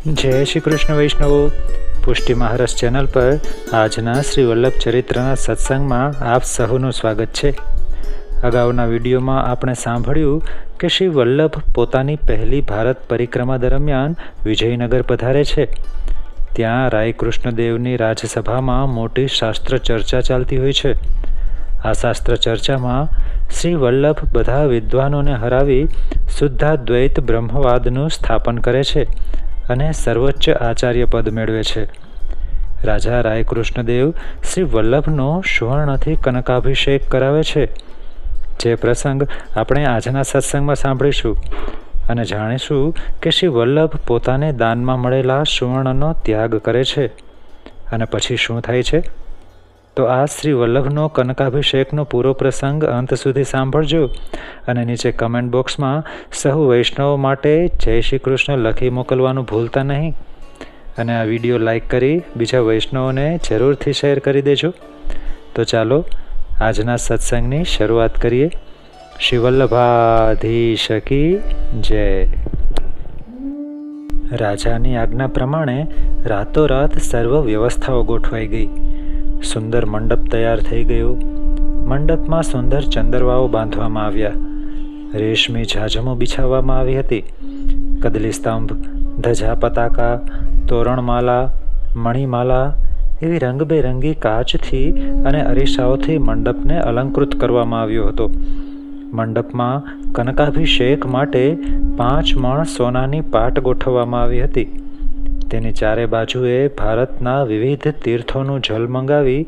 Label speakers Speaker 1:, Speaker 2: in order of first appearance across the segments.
Speaker 1: જય શ્રી કૃષ્ણ વૈષ્ણવો, પુષ્ટિ મહારાજ ચેનલ પર આજના શ્રી વલ્લભ ચરિત્રના સત્સંગમાં આપ સહુનું સ્વાગત છે. અગાઉના વિડીયોમાં આપણે સાંભળ્યું કે શ્રી વલ્લભ પોતાની પહેલી ભારત પરિક્રમા દરમિયાન વિજયનગર પધારે છે. ત્યાં રાય કૃષ્ણદેવની રાજસભામાં મોટી શાસ્ત્ર ચર્ચા ચાલતી હોય છે. આ શાસ્ત્ર ચર્ચામાં શ્રી વલ્લભ બધા વિદ્વાનોને હરાવી શુદ્ધાદ્વૈત બ્રહ્મવાદનું સ્થાપન કરે છે અને સર્વોચ્ચ આચાર્ય પદ મેળવે છે. રાજા રાય કૃષ્ણદેવ શ્રી વલ્લભનો સુવર્ણથી કનકાભિષેક કરાવે છે. જે પ્રસંગ આપણે આજના સત્સંગમાં સાંભળીશું અને જાણીશું કે શ્રી વલ્લભ પોતાને દાનમાં મળેલા સુવર્ણનો ત્યાગ કરે છે અને પછી શું થાય છે. તો આ શ્રી વલ્લભનો કનકાભિષેકનો પૂરો પ્રસંગ અંત સુધી સાંભળજો અને નીચે કમેન્ટ બોક્સમાં સહુ વૈષ્ણવો માટે જય શ્રી કૃષ્ણ લખી મોકલવાનું ભૂલતા નહીં. અને આ વિડીયો લાઈક કરી બીજા વૈષ્ણવોને જરૂરથી શેર કરી દેજો. તો ચાલો આજના સત્સંગની શરૂઆત કરીએ. શ્રી વલ્લભાધીશ કી જય. રાજાની આજ્ઞા પ્રમાણે રાતોરાત સર્વ વ્યવસ્થાઓ ગોઠવાઈ ગઈ. સુંદર મંડપ તૈયાર થઈ ગયો. મંડપમાં સુંદર ચંદરવાઓ બાંધવામાં આવ્યા. રેશમી ઝાઝમો બિછાવવામાં આવી હતી. કદલી સ્તંભ, ધજા પતાકા, તોરણમાલા, મણિમાલા એવી રંગબેરંગી કાચથી અને અરીસાઓથી મંડપને અલંકૃત કરવામાં આવ્યો હતો. મંડપમાં કનકાભિષેક માટે 5 મણ સોનાની પાટ ગોઠવવામાં આવી હતી. તેની ચારે બાજુએ ભારતના વિવિધ તીર્થોનું જલ મંગાવી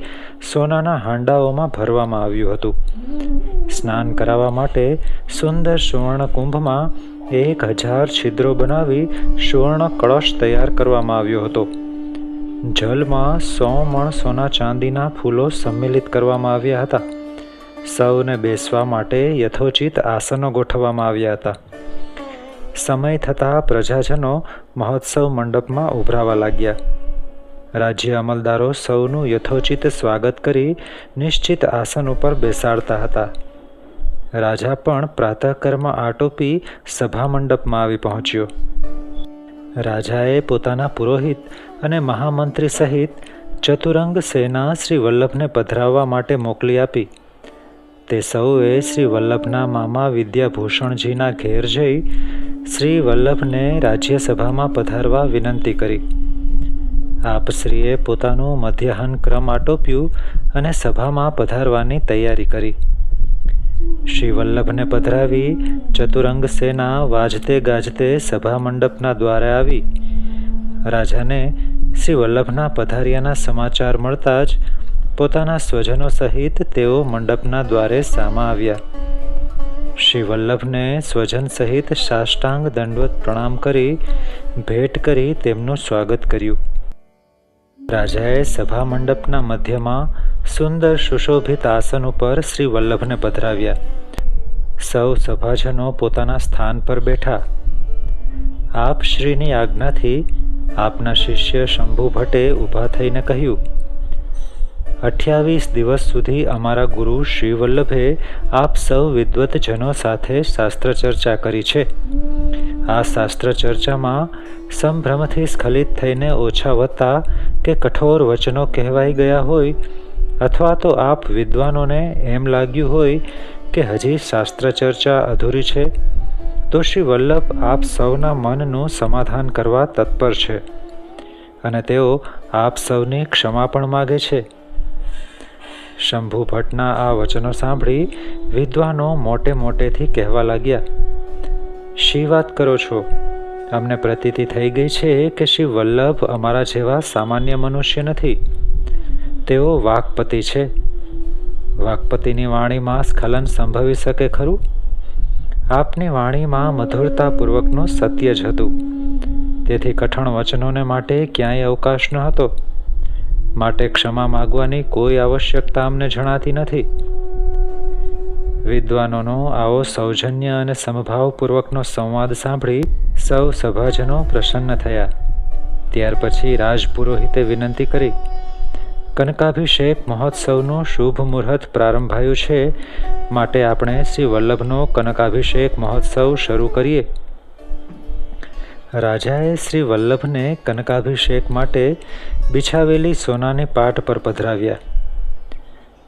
Speaker 1: સોનાના હાંડાઓમાં ભરવામાં આવ્યું હતું. સ્નાન કરાવવા માટે સુંદર સુવર્ણ કુંભમાં 1000 છિદ્રો બનાવી સુવર્ણ કળશ તૈયાર કરવામાં આવ્યો હતો. જલમાં 100 મણ સોના ચાંદીના ફૂલો સંમિલિત કરવામાં આવ્યા હતા. સૌને બેસવા માટે યથોચિત આસનો ગોઠવવામાં આવ્યા હતા. સમય થતાં પ્રજાજનો મહોત્સવ મંડપમાં ઉભરાવા લાગ્યા. રાજ્ય અમલદારો સૌનું યથોચિત સ્વાગત કરી નિશ્ચિત આસન ઉપર બેસાડતા હતા. રાજા પણ પ્રાતઃકર્મ આટોપી સભા મંડપમાં આવી પહોંચ્યો. રાજાએ પોતાના પુરોહિત અને મહામંત્રી સહિત ચતુરંગ સેના શ્રી વલ્લભને પધરાવવા માટે મોકલી આપી. તે સૌએ શ્રી વલ્લભના મામા વિદ્યાભૂષણજીના ઘેર જઈ શ્રી વલ્લભને રાજ્યસભામાં પધારવા વિનંતી કરી. આપશ્રીએ પોતાનું મધ્યાહન ક્રમ આટોપ્યું અને સભામાં પધારવાની તૈયારી કરી. શ્રી વલ્લભને પધરાવી ચતુરંગ સેના વાજતે ગાજતે સભા મંડપના દ્વારે આવી. રાજાને શ્રી વલ્લભના પધાર્યાના સમાચાર મળતા જ પોતાના સ્વજનો સહિત તેઓ મંડપના દ્વારે સામા આવ્યા. શ્રી વલ્લભને સ્વજન સહિત સાષ્ટાંગ દંડવત પ્રણામ કરી ભેટ કરી તેમનું સ્વાગત કર્યું. રાજાએ સભા મંડપના મધ્યમાં સુંદર સુશોભિત આસન ઉપર શ્રી વલ્લભને પધરાવ્યા. સૌ સભાજનો પોતાના સ્થાન પર બેઠા. આપ શ્રીની આજ્ઞાથી આપના શિષ્ય શંભુ ભટ્ટે ઊભા થઈને કહ્યું, 28 દિવસ સુધી અમારા ગુરુ શ્રી વલ્લભે આપ સૌ વિદ્વતજનો સાથે શાસ્ત્ર ચર્ચા કરી છે. આ શાસ્ત્ર ચર્ચામાં સંભ્રમથી સ્ખલિત થઈને ઓછા વત્તા કે કઠોર વચનો કહેવાઈ ગયા હોય અથવા તો આપ વિદ્વાનોને એમ લાગ્યું હોય કે હજી શાસ્ત્ર ચર્ચા અધૂરી છે, તો શ્રી વલ્લભ આપ સૌના મનનું સમાધાન કરવા તત્પર છે અને તેઓ આપ સૌની ક્ષમા પણ માગે છે. શંભુ ભટ્ટના આ વચનો સાંભળી વિદ્વાનો મોટે મોટેથી કહેવા લાગ્યા, શી વાત કરો છો? અમને પ્રતીતિ થઈ ગઈ છે કે શ્રી વલ્લભ અમારા જેવા સામાન્ય મનુષ્ય નથી. તેઓ વાક્પતિ છે. વાક્પતિની વાણીમાં સ્ખલન સંભવી શકે ખરું? આપની વાણીમાં મધુરતાપૂર્વકનું સત્ય જ હતું. તેથી કઠણ વચનોને માટે ક્યાંય અવકાશ ન હતો. માટે ક્ષમા માગવાની કોઈ આવશ્યકતા અમને જણાતી નથી. વિદ્વાનોનો આવો સૌજન્ય અને સમભાવપૂર્વકનો સંવાદ સાંભળી સૌ સભાજનો પ્રસન્ન થયા. ત્યાર પછી રાજપુરોહિતે વિનંતી કરી, કનકાભિષેક મહોત્સવનું શુભ મુહૂર્ત પ્રારંભાયું છે, માટે આપણે શ્રી વલ્લભનો કનકાભિષેક મહોત્સવ શરૂ કરીએ. રાજાએ શ્રી વલ્લભને કનકાભિષેક માટે બિછાવેલી સોનાની પાટ પર પધરાવ્યા.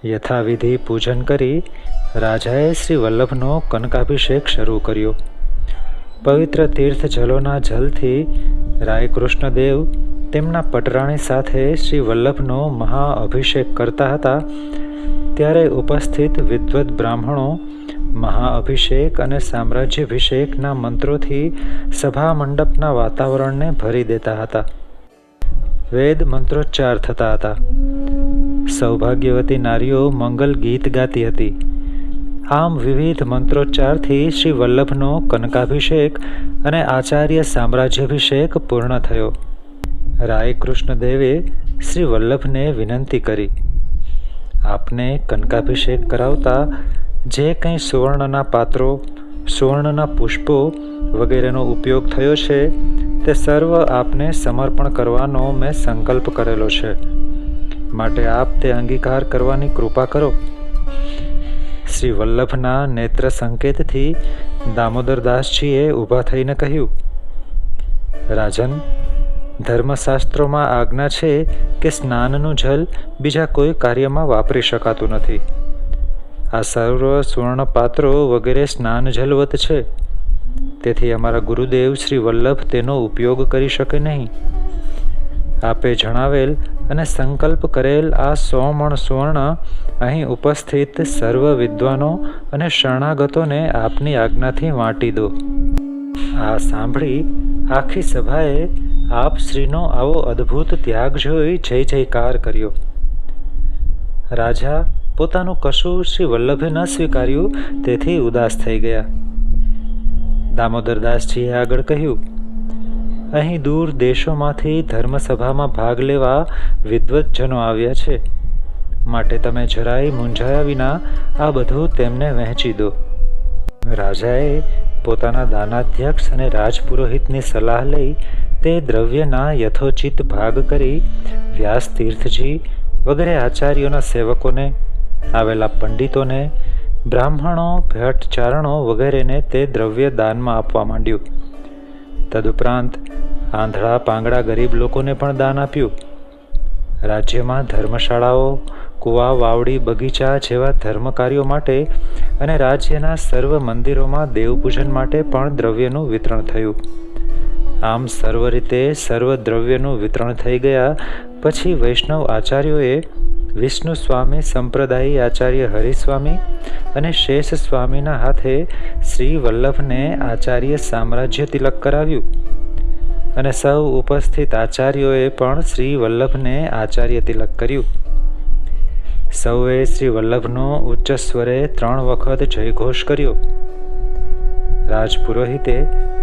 Speaker 1: યથાવિધિ પૂજન કરી રાજાએ શ્રી વલ્લભનો કનકાભિષેક શરૂ કર્યો. પવિત્ર તીર્થ જલોના જલથી રાયકૃષ્ણદેવ તેમના પટરાણી સાથે શ્રી વલ્લભનો મહાઅભિષેક કરતા હતા. ત્યારે ઉપસ્થિત વિદ્વત બ્રાહ્મણો મહાઅભિષેક અને સામ્રાજ્યાભિષેકના મંત્રોથી સભા મંડપના વાતાવરણને ભરી દેતા હતા. વેદ મંત્રોચ્ચાર થતા હતા. સૌભાગ્યવતી નારીઓ મંગલ ગીત ગાતી હતી. આમ વિવિધ મંત્રોચ્ચારથી શ્રી વલ્લભનો કનકાભિષેક અને આચાર્ય સામ્રાજ્યાભિષેક પૂર્ણ થયો. રાયકૃષ્ણદેવે શ્રી વલ્લભને વિનંતી કરી, આપને કનકાભિષેક કરાવતા જે કંઈ સુવર્ણના પાત્રો, સુવર્ણના પુષ્પો વગેરેનો ઉપયોગ થયો છે તે સર્વ આપને સમર્પણ કરવાનો મેં સંકલ્પ કરેલો છે. માટે આપ તે અંગીકાર કરવાની કૃપા કરો. શ્રી વલ્લભના નેત્ર સંકેતથી દામોદરદાસજીએ ઊભા થઈને કહ્યું, રાજન, ધર્મશાસ્ત્રોમાં આજ્ઞા છે કે સ્નાનનું જલ બીજા કોઈ કાર્યમાં વાપરી શકાતું નથી. આ સર્વ સુવર્ણ પાત્રો વગેરે સ્નાન જલવત છે. તેથી અમારા ગુરુદેવ શ્રી વલ્લભ તેનો ઉપયોગ કરી શકે નહીં. આપે જણાવેલ અને સંકલ્પ કરેલ આ 100 મણ સુવર્ણ અહીં ઉપસ્થિત સર્વ વિદ્વાનો અને શરણાગતોને આપની આજ્ઞાથી વાંટી દો. આ સાંભળી આખી સભાએ આપ શ્રીનો આવો અદ્ભુત ત્યાગ જોઈ જય જયકાર કર્યો. રાજા પોતાનું કશું શ્રી વલ્લભે ન સ્વીકાર્યું તેથી ઉદાસ થઈ ગયા. દામોદરદાસજીએ આગળ કહ્યું, અહીં દૂર દેશોમાંથી ધર્મસભામાં ભાગ લેવા વિદ્વતજનો આવ્યા છે. માટે તમે જરાય મૂંઝાયા વિના આ બધું તેમને વહેંચી દો. રાજાએ પોતાના દાનાધ્યક્ષ અને રાજપુરોહિતની સલાહ લઈ તે દ્રવ્યના યથોચિત ભાગ કરી વ્યાસ તીર્થજી વગેરે આચાર્યોના સેવકોને, આવેલા પંડિતોને, બ્રાહ્મણો, ભટ્ટચારણો વગેરેને તે દ્રવ્ય દાનમાં આપવા માંડ્યું. તદુપરાંત આંધળા પાંગડા ગરીબ લોકોને પણ દાન આપ્યું. રાજ્યમાં ધર્મશાળાઓ, કુવા, વાવડી, બગીચા જેવા ધર્મ કાર્યો માટે અને રાજ્યના સર્વ મંદિરોમાં દેવપૂજન માટે પણ દ્રવ્યનું વિતરણ થયું. આમ સર્વ રીતે સર્વ દ્રવ્યનું વિતરણ થઈ ગયા પછી વૈષ્ણવ આચાર્યોએ વિષ્ણુ સ્વામી સંપ્રદાયી આચાર્ય હરિસ્વામી અને શેષ સ્વામીના હાથે શ્રી વલ્લભને આચાર્ય સામ્રાજ્ય તિલક કરાવ્યું અને સૌ ઉપસ્થિત આચાર્યોએ પણ શ્રી વલ્લભને આચાર્ય તિલક કર્યું. સૌએ શ્રી વલ્લભનો ઉચ્ચ સ્વરે 3 વખત જયઘોષ કર્યો. રાજપુરોહિતે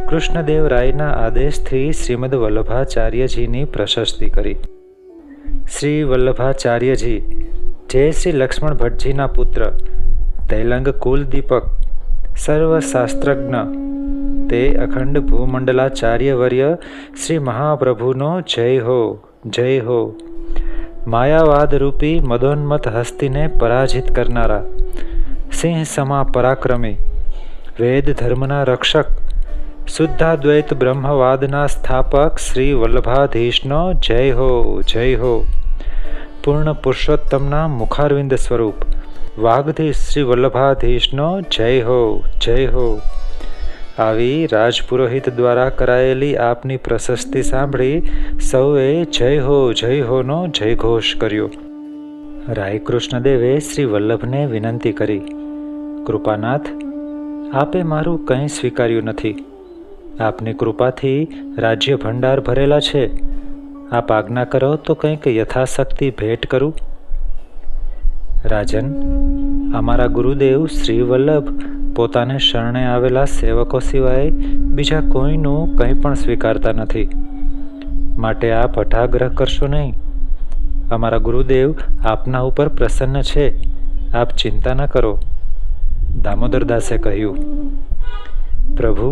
Speaker 1: કૃષ્ણદેવરાયના આદેશથી શ્રીમદ વલ્લભાચાર્યજીની પ્રશસ્તિ કરી. શ્રી વલ્લભાચાર્યજી જે શ્રી લક્ષ્મણ ભટ્ટજીના પુત્ર, તૈલંગ કુલ દીપક, સર્વશાસ્ત્રજ્ઞ, તે અખંડ ભૂમંડલાચાર્યવર્ય શ્રી મહાપ્રભુનો જય હો, જય હો. માયાવાદ રૂપી મદોન્મત હસ્તીને પરાજિત કરનારા, સિંહ સમા પરાક્રમી, વેદ ધર્મના રક્ષક, શુદ્ધાદ્વૈત બ્રહ્મવાદના સ્થાપક શ્રી વલ્લભાધીશનો જય હો, જય હો. પૂર્ણ પુરુષોત્તમના મુખારવિંદ સ્વરૂપ વાગધીશ શ્રી વલ્લભાધીશનો જય હો, જય હો. આવી રાજપુરોહિત દ્વારા કરાયેલી આપની પ્રશસ્તિ સાંભળી સૌએ જય હો, જય હોનો જયઘોષ કર્યો. રાયકૃષ્ણદેવે શ્રી વલ્લભને વિનંતી કરી, કૃપાનાથ, આપે મારું કંઈ સ્વીકાર્યું નથી. આપની કૃપાથી રાજ્ય ભંડાર ભરેલા છે. આપ આજ્ઞા કરો તો કંઈક યથાશક્તિ ભેટ કરું. રાજન, અમારા ગુરુદેવ શ્રી વલ્લભ પોતાને શરણે આવેલા સેવકો સિવાય બીજા કોઈનું કંઈ પણ સ્વીકારતા નથી. માટે આપ હઠાગ્રહ કરશો નહીં. અમારા ગુરુદેવ આપના ઉપર પ્રસન્ન છે. આપ ચિંતા ન કરો. દામોદરદાસે કહ્યું, પ્રભુ,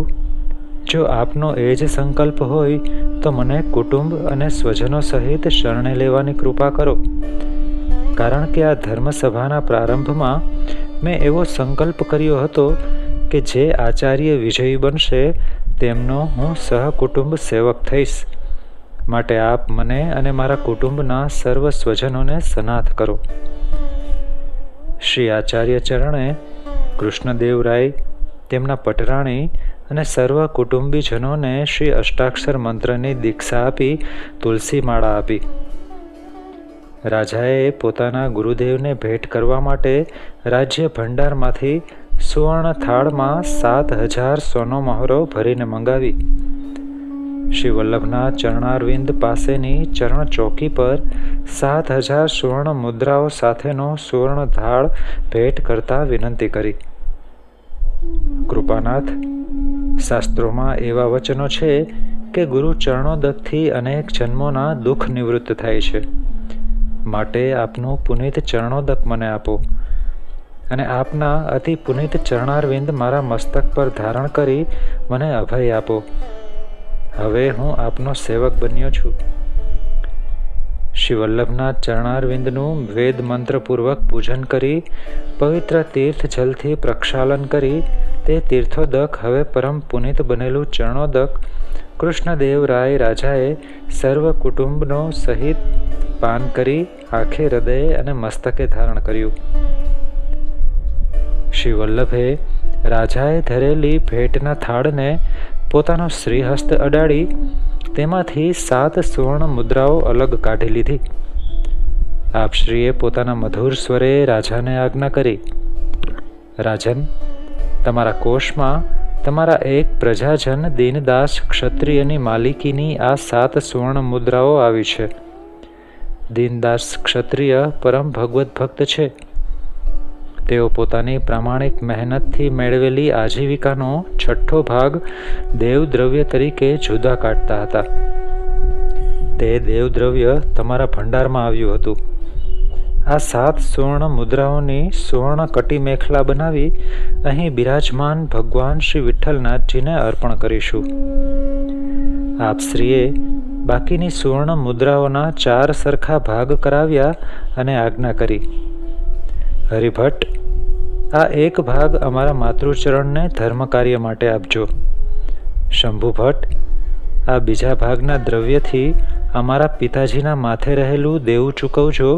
Speaker 1: જો આપનો એ જ સંકલ્પ હોય તો મને કુટુંબ અને સ્વજનો સહિત શરણે લેવાની કૃપા કરો. કારણ કે આ ધર્મસભાના પ્રારંભમાં મેં એવો સંકલ્પ કર્યો હતો કે જે આચાર્ય વિજયી બનશે તેમનો હું સહકુટુંબ સેવક થઈશ. માટે આપ મને અને મારા કુટુંબના સર્વ સ્વજનોને સનાથ કરો. શ્રી આચાર્ય ચરણે કૃષ્ણદેવરાય, તેમના પટરાણી અને સર્વ કુટુંબીજનોને શ્રી અષ્ટાક્ષર મંત્રની દીક્ષા આપી તુલસી માળા આપી. રાજાએ પોતાના ગુરુદેવને ભેટ કરવા માટે રાજ્ય ભંડારમાંથી સુવર્ણ થાળમાં 7,000 સોનો મહોરો ભરીને મંગાવી. શ્રી વલ્લભના ચરણારવિંદ પાસેની ચરણ ચોકી પર 7,000 સુવર્ણ મુદ્રાઓ સાથેનો સુવર્ણ થાળ ભેટ કરતા વિનંતી કરી. કૃપાનાથ, શાસ્ત્રોમાં એવા વચનો છે કે ગુરુ ચરણોદકથી અનેક જન્મોના દુઃખ નિવૃત્ત થાય છે. માટે આપનું પુનિત ચરણોદક મને આપો અને આપના અતિ પુનિત ચરણારવિંદ મારા મસ્તક પર ધારણ કરી મને અભય આપો. હવે હું આપનો સેવક બન્યો છું. શ્રી વલ્લભના ચરણારવિંદનું વેદ મંત્રપૂર્વક પૂજન કરી પવિત્ર તીર્થ જલથી પ્રક્ષાલન કરી તે તીર્થોદક હવે પરમ પુનિત બનેલું ચરણોદક કૃષ્ણદેવરાય રાજાએ સર્વ કુટુંબનો સહિત પાન કરી આંખે, હૃદયે અને મસ્તકે ધારણ કર્યું. શ્રી વલ્લભે રાજાએ ધરેલી ભેટના થાળને પોતાનો શ્રીહસ્ત અડાડી તેમાંથી 7 સુવર્ણ મુદ્રાઓ અલગ કાઢી લીધી. આપશ્રીએ પોતાના મધુર સ્વરે રાજાને આજ્ઞા કરી, રાજન, તમારા કોષમાં તમારા એક પ્રજાજન દીનદાસ ક્ષત્રિયની માલિકીની આ 7 સુવર્ણ મુદ્રાઓ આવી છે. દીનદાસ ક્ષત્રિય પરમ ભગવત ભક્ત છે. તેઓ પોતાની પ્રામાણિક મહેનતથી મેળવેલી આજીવિકાનો 6ઠ્ઠો ભાગ દેવદ્રવ્ય તરીકે જુદા કાઢતા હતા. તે દેવદ્રવ્ય તમારા ભંડારમાં આવ્યું હતું. આ 7 સુવર્ણ મુદ્રાઓની સુવર્ણ કટી મેખલા બનાવી અહીં બિરાજમાન ભગવાન શ્રી વિઠ્ઠલનાથજીને અર્પણ કરીશું. આપશ્રીએ બાકીની સુવર્ણ મુદ્રાઓના 4 સરખા ભાગ કરાવ્યા અને આજ્ઞા કરી, હરિભટ્ટ, આ એક ભાગ અમારા માતૃચરણને ધર્મ કાર્ય માટે આપજો. શંભુભટ્ટ, આ બીજા ભાગના દ્રવ્યથી અમારા પિતાજીના માથે રહેલું દેવું ચૂકવજો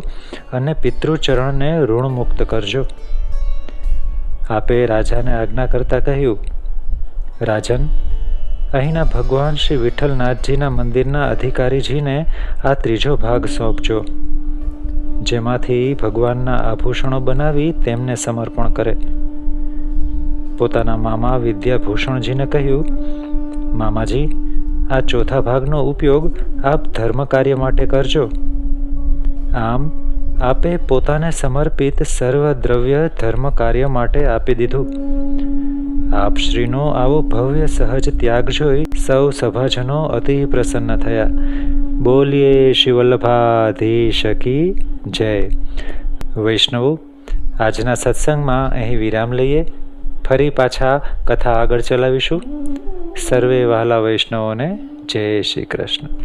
Speaker 1: અને પિતૃચરણને ઋણમુક્ત કરજો. આપે રાજાને આજ્ઞા કરતા કહ્યું, રાજન, અહીંના ભગવાન શ્રી વિઠ્ઠલનાથજીના મંદિરના અધિકારીજીને આ 3જો ભાગ સોંપજો, જેમાંથી ભગવાનના આભૂષણો બનાવી તેમને સમર્પણ કરે. પોતાના મામા વિદ્યાભૂષણજીને કહ્યું, મામાજી, આ 4થા ભાગનો ઉપયોગ આપ ધર્મ કાર્ય માટે કરજો. આમ આપે પોતાને સમર્પિત સર્વ દ્રવ્ય ધર્મ કાર્ય માટે આપી દીધું. આપશ્રીનો આવો ભવ્ય સહજ ત્યાગ જોઈ સૌ સભાજનો અતિ પ્રસન્ન થયા. બોલીએ શ્રી વલ્લભાધીશ કી જય. વૈષ્ણવો, આજના સત્સંગમાં અહીં વિરામ લઈએ. ફરી પાછા કથા આગળ ચલાવીશું. સર્વે વહાલા વૈષ્ણવોને જય શ્રી કૃષ્ણ.